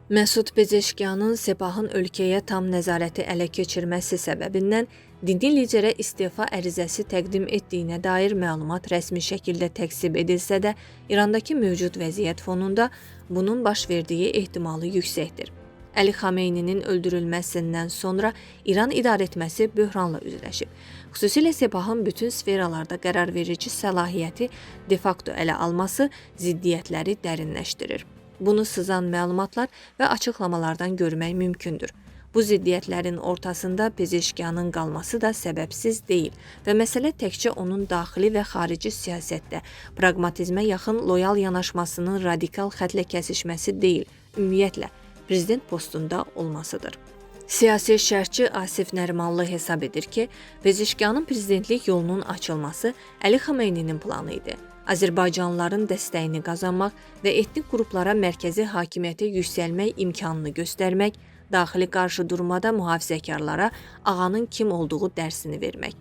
Məsud Pezeşkiyanın Sepahın ölkəyə tam nəzarəti ələ keçirməsi səbəbindən dini liderə istefa ərizəsi təqdim etdiyinə dair məlumat rəsmi şəkildə təksib edilsə də, İrandakı mövcud vəziyyət fonunda bunun baş verdiyi ehtimalı yüksəkdir. Əli Xameyninin öldürülməsindən sonra İran idarəetməsi böhranla üzləşib. Xüsusilə Sepahın bütün sferalarda qərarverici səlahiyyəti de facto ələ alması ziddiyyətləri dərinləşdirir. Bunu sızan məlumatlar və açıqlamalardan görmək mümkündür. Bu ziddiyyətlərin ortasında Pezeşkiyanın qalması da səbəbsiz deyil və məsələ təkcə onun daxili və xarici siyasətdə praqmatizmə yaxın loyal yanaşmasının radikal xətlə kəsişməsi deyil, ümumiyyətlə prezident postunda olmasıdır. Siyasi şərhçi Asif Nərimanlı hesab edir ki, Pezeşkiyanın prezidentlik yolunun açılması Əli Xameyninin planı idi. Azərbaycanlıların dəstəyini qazanmaq və etnik qruplara mərkəzi hakimiyyətə yüksəlmək imkanını göstərmək, daxili qarşıdurmada mühafizəkarlara ağanın kim olduğu dərsini vermək.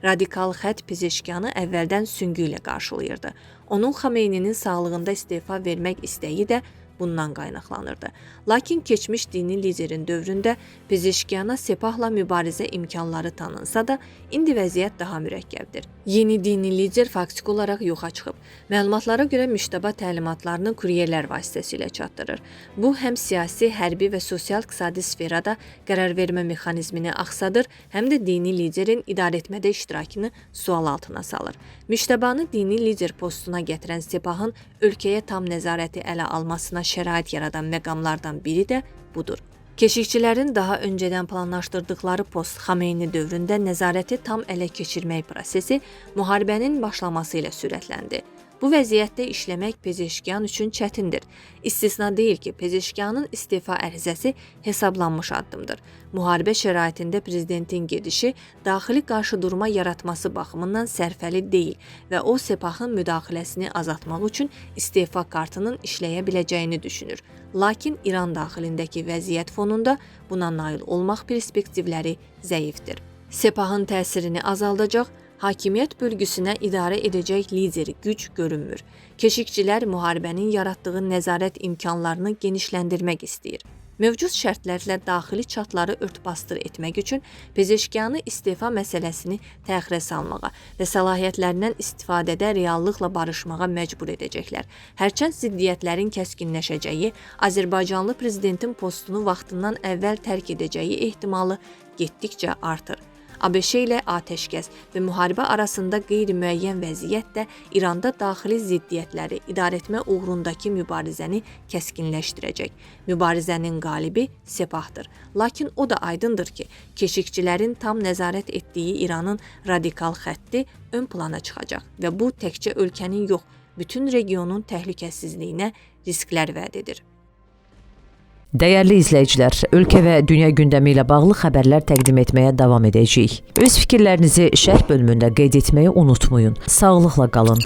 Radikal xətt Pezeşkiyanı əvvəldən süngü ilə qarşılayırdı. Onun Xameyninin sağlığında istefa vermək istəyi də bundan qaynaqlanırdı. Lakin keçmiş dini liderin dövründə Pezeşkiyana Sepahla mübarizə imkanları tanınsa da, indi vəziyyət daha mürəkkəbdir. Yeni dini lider faktiki olaraq yoxa çıxıb. Məlumatlara görə müştəba təlimatlarını kuryerlər vasitəsilə çatdırır. Bu, həm siyasi, hərbi və sosial-iqtisadi sferada qərarvermə mexanizmini axsadır, həm də dini liderin idarəetmədə iştirakını sual altına salır. Müştəbanı dini lider postuna gətirən Sepahın ölkəyə tam nəzarəti ələ almasına şərait yaradan məqamlardan biri də budur. Keşikçilərin daha öncədən planlaşdırdıqları post Xameyni dövründə nəzarəti tam ələ keçirmək prosesi müharibənin başlaması ilə sürətləndi. Bu vəziyyətdə işləmək Pezeşkiyan üçün çətindir. İstisna deyil ki, Pezeşkiyanın istefa ərizəsi hesablanmış addımdır. Müharibə şəraitində prezidentin gedişi daxili qarşıdurma yaratması baxımından sərfəli deyil və o Sepahın müdaxiləsini azaltmaq üçün istefa kartının işləyə biləcəyini düşünür. Lakin İran daxilindəki vəziyyət fonunda buna nail olmaq perspektivləri zəifdir. Sepahın təsirini azaldacaq, hakimiyyət bölgüsünə idarə edəcək lideri güc görünmür. Keşikçilər müharibənin yaratdığı nəzarət imkanlarını genişləndirmək istəyir. Mövcud şərtlərlə daxili çatları ört-basdır etmək üçün Pezeşkiyanı istefa məsələsini təxirə salmağa və səlahiyyətlərindən istifadədə reallıqla barışmağa məcbur edəcəklər. Hərçənd ziddiyyətlərin kəskinləşəcəyi, Azərbaycanlı prezidentin postunu vaxtından əvvəl tərk edəcəyi ehtimalı getdikcə artır. ABŞ ilə atəşkəs və müharibə arasında qeyri-müəyyən vəziyyət də İranda daxili ziddiyyətləri idarəetmə uğrundakı mübarizəni kəskinləşdirəcək. Mübarizənin qalibi Sepahdır. Lakin o da aydındır ki, keşikçilərin tam nəzarət etdiyi İranın radikal xətti ön plana çıxacaq və bu təkcə ölkənin yox, bütün regionun təhlükəsizliyinə risklər vəd edir. Dəyərli izləyicilər, ölkə və dünya gündəmi ilə bağlı xəbərlər təqdim etməyə davam edəcəyik. Öz fikirlərinizi şərh bölümündə qeyd etməyi unutmayın. Sağlıqla qalın.